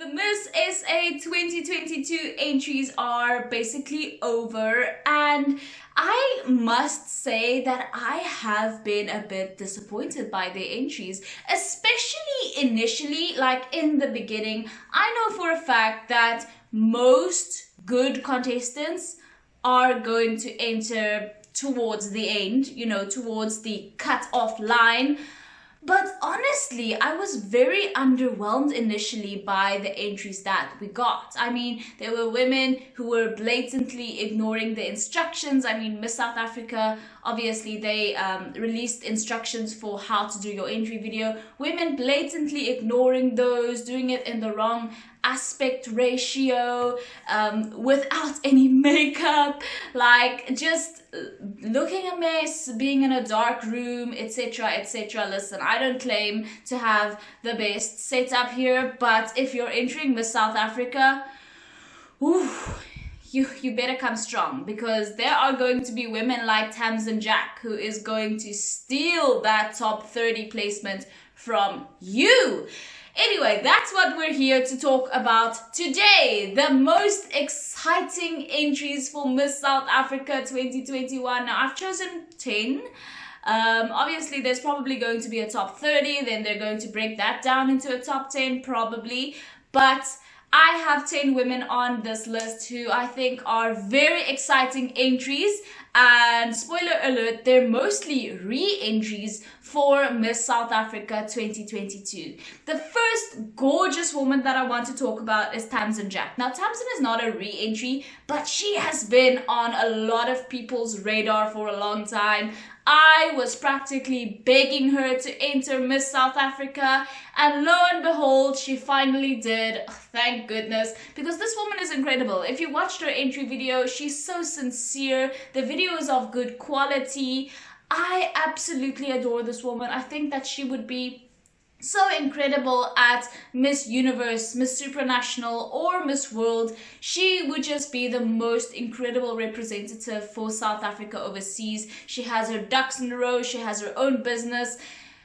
The Miss SA 2022 entries are basically over, and I must say that I have been a bit disappointed by their entries, especially initially, like in the beginning. I know for a fact that most good contestants are going to enter towards the end, towards the cut-off line. But honestly, I was very underwhelmed initially by the entries that we got. I mean, there were women who were blatantly ignoring the instructions. I mean, Miss South Africa, obviously, they released instructions for how to do your entry video. Women blatantly ignoring those, doing it in the wrong aspect ratio, without any makeup, like just looking a mess, being in a dark room, etc, etc. Listen, I don't claim to have the best setup here, but if you're entering Miss South Africa, you better come strong, because there are going to be women like Tamsyn Jack who is going to steal that top 30 placement from you. Anyway, that's what we're here to talk about today. The most exciting entries for Miss South Africa 2021. Now, I've chosen 10. Obviously, there's probably going to be a top 30. Then they're going to break that down into a top 10, probably. But I have 10 women on this list who I think are very exciting entries. And spoiler alert, they're mostly re-entries for Miss South Africa 2022. The first gorgeous woman that I want to talk about is Tamsyn Jack. Now, Tamsyn is not a re-entry, but she has been on a lot of people's radar for a long time. I was practically begging her to enter Miss South Africa, and lo and behold, she finally did. Thank goodness, because this woman is incredible. If you watched her entry video, she's so sincere. The video is of good quality. I absolutely adore this woman. I think that she would be so incredible at Miss Universe, Miss Supranational, or Miss World. She would just be the most incredible representative for South Africa overseas. She has her ducks in a row. She has her own business.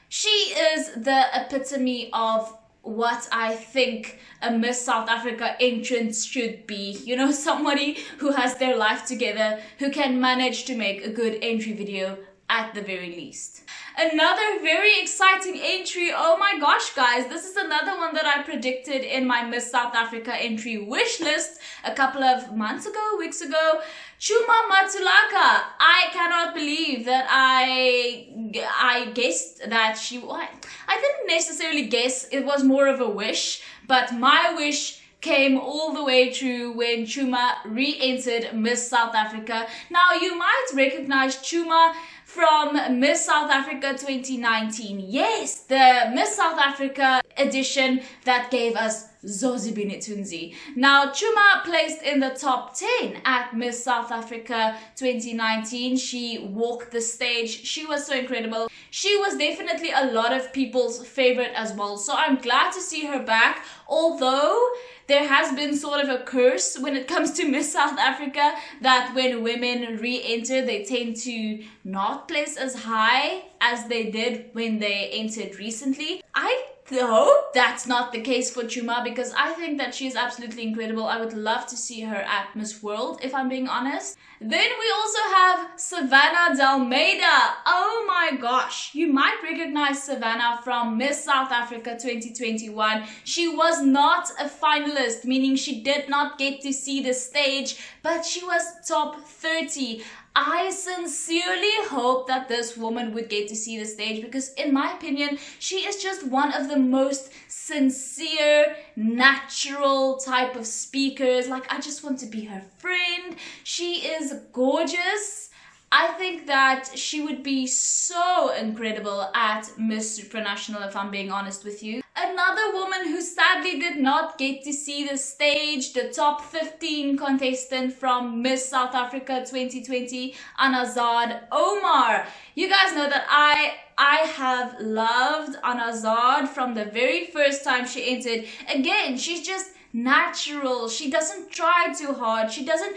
She is the epitome of what I think a Miss South Africa entrance should be. You know, somebody who has their life together, who can manage to make a good entry video at the very least. Another very exciting entry. Oh my gosh, guys, this is another one that I predicted in my Miss South Africa entry wish list a couple of months ago, weeks ago. Chuma Matsulaka. I cannot believe that I guessed that she... I didn't necessarily guess, it was more of a wish, but my wish came all the way true when Chuma re-entered Miss South Africa. Now, you might recognize Chuma from Miss South Africa 2019. Yes, the Miss South Africa edition that gave us Zozibini Tunzi. Now, Chuma placed in the top 10 at Miss South Africa 2019. She walked the stage. She was so incredible. She was definitely a lot of people's favorite as well. So I'm glad to see her back, although there has been sort of a curse when it comes to Miss South Africa, that when women re-enter, they tend to not place as high as they did when they entered recently. I hope that's not the case for Chuma, because I think that she's absolutely incredible. I would love to see her at Miss World, if I'm being honest. Then we also have Savannah Dlamini. Oh my gosh, you might recognize Savannah from Miss South Africa 2021. She was not a finalist, meaning she did not get to see the stage, but she was top 30. I sincerely hope that this woman would get to see the stage, because in my opinion, she is just one of the most sincere, natural type of speakers. Like, I just want to be her friend. She is gorgeous. I think that she would be so incredible at Miss Supranational, if I'm being honest with you. Another woman who sadly did not get to see the stage, the top 15 contestant from Miss South Africa 2020, Anarzade, Omar. You guys know that I have loved Anarzade from the very first time she entered. Again, she's just natural. She doesn't try too hard. She doesn't,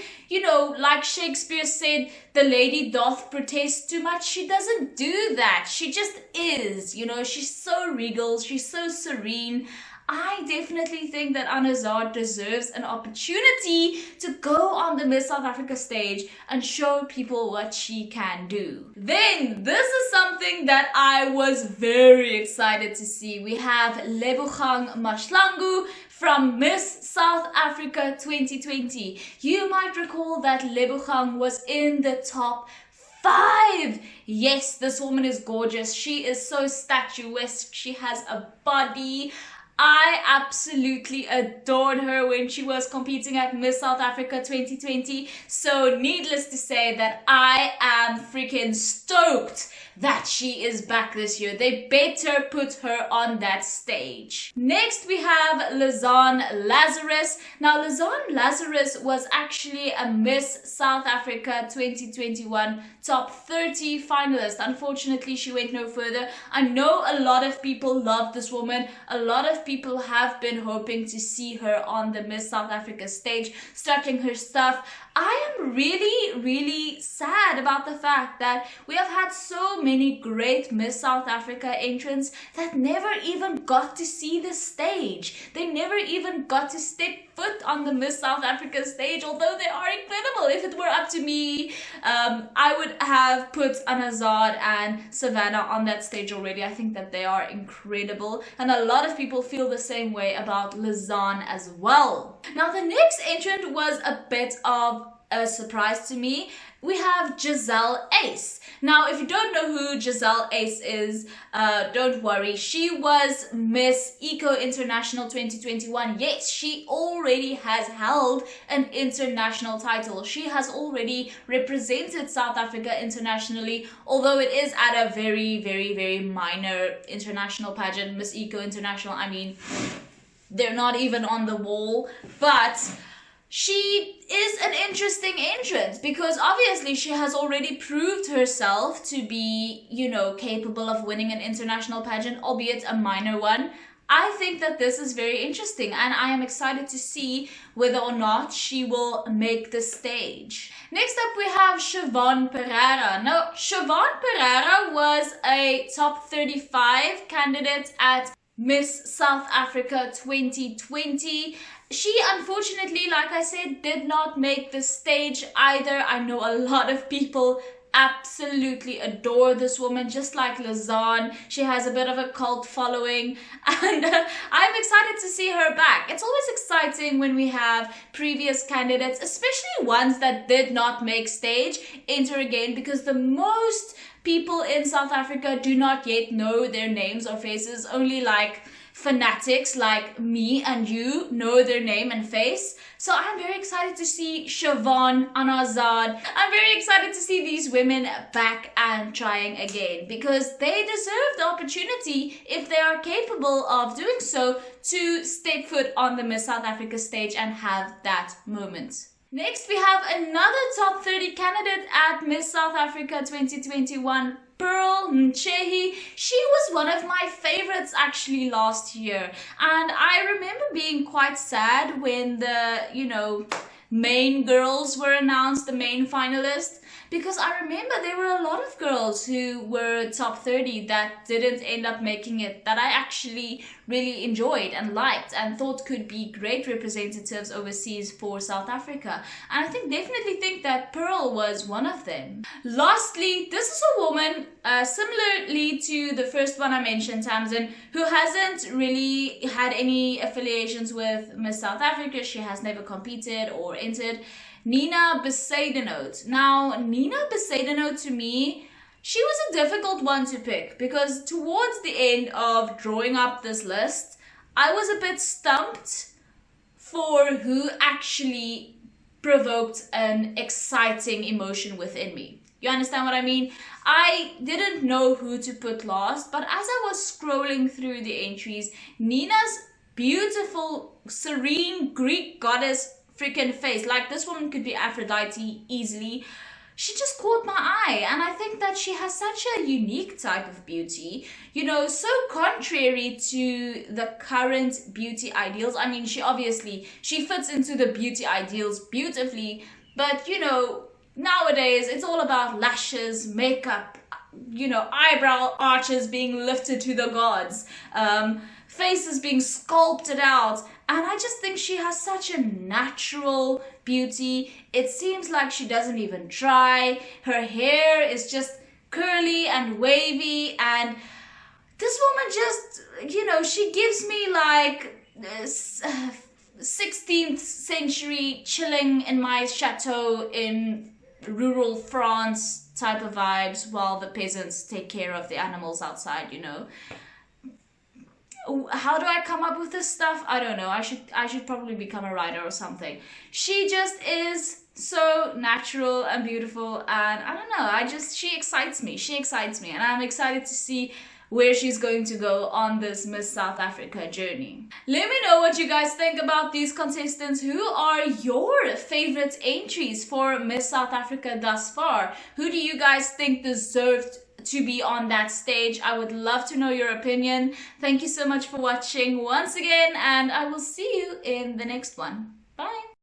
like Shakespeare said, the lady doth protest too much. She doesn't do that. She just is, she's so regal. She's so serene. I definitely think that Anarzade deserves an opportunity to go on the Miss South Africa stage and show people what she can do. Then, this is something that I was very excited to see. We have Lebogang Mashlangu from Miss South Africa 2020. You might recall that Lebogang was in the top 5. Yes, this woman is gorgeous. She is so statuesque. She has a body. I absolutely adored her when she was competing at Miss South Africa 2020. So needless to say that I am freaking stoked that she is back this year. They better put her on that stage. Next we have Lisanne Lazarus. Now Lisanne Lazarus was actually a Miss South Africa 2021 top 30 finalist. Unfortunately, she went no further. I know a lot of people love this woman. A lot of people have been hoping to see her on the Miss South Africa stage, strutting her stuff. I am really sad about the fact that we have had so many great Miss South Africa entrants that never even got to see the stage. They never even got to step foot on the Miss South Africa stage, although they are incredible. If it were up to me, I would have put Anarzade and Savannah on that stage already. I think that they are incredible, and a lot of people feel the same way about Lisanne as well. Now the next entrant was a bit of a surprise to me. We have Gizelle Ace. Now, if you don't know who Gizelle Ace is, don't worry. She was Miss Eco International 2021. Yes, she already has held an international title. She has already represented South Africa internationally, although it is at a very minor international pageant. Miss Eco International, I mean, they're not even on the wall, but she is an interesting entrant because obviously she has already proved herself to be, you know, capable of winning an international pageant, albeit a minor one. I think that this is very interesting, and I am excited to see whether or not she will make the stage. Next up we have Siobhan Pereira. Now, Siobhan Pereira was a top 35 candidate at Miss South Africa 2020. She unfortunately, like I said, did not make the stage either. I know a lot of people absolutely adore this woman, just like Lisanne. She has a bit of a cult following, and I'm excited to see her back. It's always exciting when we have previous candidates, especially ones that did not make stage, enter again, because the most people in South Africa do not yet know their names or faces. Only like fanatics like me and you know their name and face. So I'm very excited to see Siobhan, Anarzade. I'm very excited to see these women back and trying again, because they deserve the opportunity, if they are capable of doing so, to step foot on the Miss South Africa stage and have that moment. Next, we have another top 30 candidate at Miss South Africa 2021, chehi. She was one of my favorites actually last year, and I remember being quite sad when the, you know, main girls were announced, the main finalists, because I remember there were a lot of girls who were top 30 that didn't end up making it, that I actually really enjoyed and liked and thought could be great representatives overseas for South Africa. And I definitely think that Pearl was one of them. Lastly, this is a woman, similarly to the first one I mentioned, Tamsyn, who hasn't really had any affiliations with Miss South Africa. She has never competed or entered. Nina Besaidenout. Now, Nina Besaidenout, to me, she was a difficult one to pick, because towards the end of drawing up this list, I was a bit stumped for who actually provoked an exciting emotion within me. You understand what I mean? I didn't know who to put last, but as I was scrolling through the entries, Nina's beautiful, serene Greek goddess freaking face, like this woman could be Aphrodite easily, she just caught my eye. And I think that she has such a unique type of beauty, you know, so contrary to the current beauty ideals. I mean, she fits into the beauty ideals beautifully, but you know, nowadays it's all about lashes, makeup, you know, eyebrow arches being lifted to the gods, face is being sculpted out, and I just think she has such a natural beauty. It seems like she doesn't even try. Her hair is just curly and wavy, and this woman just, you know, she gives me like 16th century chilling in my chateau in rural France type of vibes while the peasants take care of the animals outside, you know. How do I come up with this stuff? I don't know. I should probably become a writer or something. She just is so natural and beautiful, and I don't know, she excites me. She excites me, and I'm excited to see where she's going to go on this Miss South Africa journey. Let me know what you guys think about these contestants. Who are your favorite entries for Miss South Africa thus far? Who do you guys think deserved to be on that stage? I would love to know your opinion. Thank you so much for watching once again, and I will see you in the next one. Bye.